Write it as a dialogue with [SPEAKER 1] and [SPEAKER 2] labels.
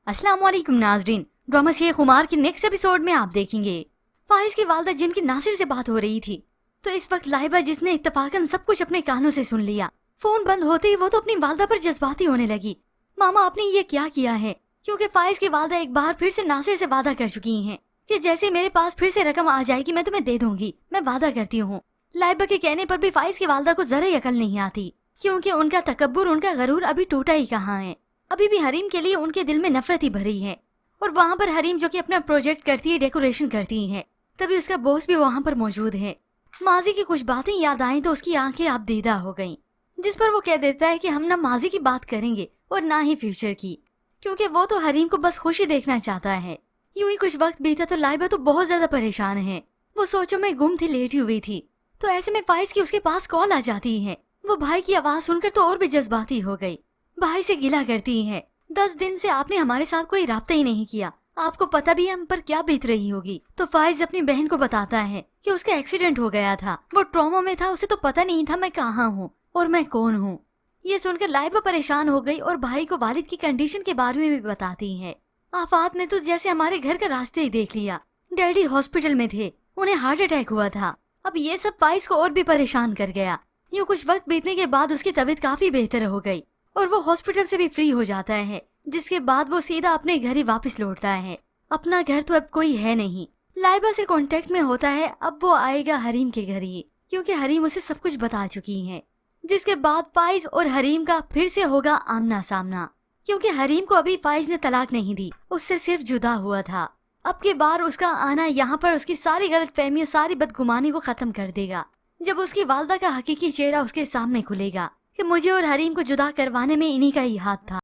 [SPEAKER 1] अस्सलाम वालेकुम नाजरीन। ड्रामा शेख खुमार के नेक्स्ट एपिसोड में आप देखेंगे फाइज की वालदा जिनकी नासिर से बात हो रही थी, तो इस वक्त लाइबा जिसने इत्तफाकन सब कुछ अपने कानों से सुन लिया। फोन बंद होते ही वो तो अपनी वालदा पर जज्बाती होने लगी। मामा आपने ये क्या किया है? क्योंकि फाइज की वालदा एक बार फिर से नासिर से वादा कर चुकी हैं कि जैसे मेरे पास फिर से रकम आ जाएगी मैं तुम्हें दे दूंगी, मैं वादा करती हूँ। लाइबा के कहने पर भी फाइज की वालदा को जरा अकल नहीं आती, क्योंकि उनका तकब्बुर, उनका गरूर अभी टूटा ही कहाँ है। अभी भी हरीम के लिए उनके दिल में नफरत ही भरी है। और वहाँ पर हरीम जो कि अपना प्रोजेक्ट करती है, डेकोरेशन करती है, तभी उसका बॉस भी वहाँ पर मौजूद है। माजी की कुछ बातें याद आईं तो उसकी आंखें अब दीदा हो गईं, जिस पर वो कह देता है कि हम ना माजी की बात करेंगे और ना ही फ्यूचर की, क्योंकि वो तो हरीम को बस खुशी देखना चाहता है। यूं ही कुछ वक्त बीता तो लाइबा तो बहुत ज्यादा परेशान है। वो सोचों में गुम थी, लेटी हुई थी, तो ऐसे में फाइज की उसके पास कॉल आ जाती है। वो भाई की आवाज सुनकर तो और भी जज्बाती हो गई। भाई से गिला करती है, 10 दिन से आपने हमारे साथ कोई राब्ता ही नहीं किया, आपको पता भी है हम पर क्या बीत रही होगी। तो फाइज अपनी बहन को बताता है कि उसका एक्सीडेंट हो गया था, वो ट्रॉमा में था, उसे तो पता नहीं था मैं कहाँ हूँ और मैं कौन हूँ। ये सुनकर लाइबा परेशान हो गई और भाई को वालिद की कंडीशन के बारे में भी बताती है। आफात ने तो जैसे हमारे घर का रास्ते ही देख लिया। डैडी हॉस्पिटल में थे, उन्हें हार्ट अटैक हुआ था। अब ये सब फाइज को और भी परेशान कर गया। यूँ कुछ वक्त बीतने के बाद उसकी तबीयत काफी बेहतर हो गई और वो हॉस्पिटल से भी फ्री हो जाता है, जिसके बाद वो सीधा अपने घर ही वापस लौटता है। अपना घर तो अब कोई है नहीं। लाइबा से कांटेक्ट में होता है, अब वो आएगा हरीम के घर ही, क्योंकि हरीम उसे सब कुछ बता चुकी है। जिसके बाद फाइज और हरीम का फिर से होगा आमना सामना, क्योंकि हरीम को अभी फाइज ने तलाक नहीं दी, उससे सिर्फ जुदा हुआ था। अब की बार उसका आना यहाँ पर उसकी सारी गलतफहमी और सारी बदगुमानी को खत्म कर देगा, जब उसकी वालदा का हकीकी चेहरा उसके सामने खुलेगा कि मुझे और हरीम को जुदा करवाने में इन्हीं का ही हाथ था।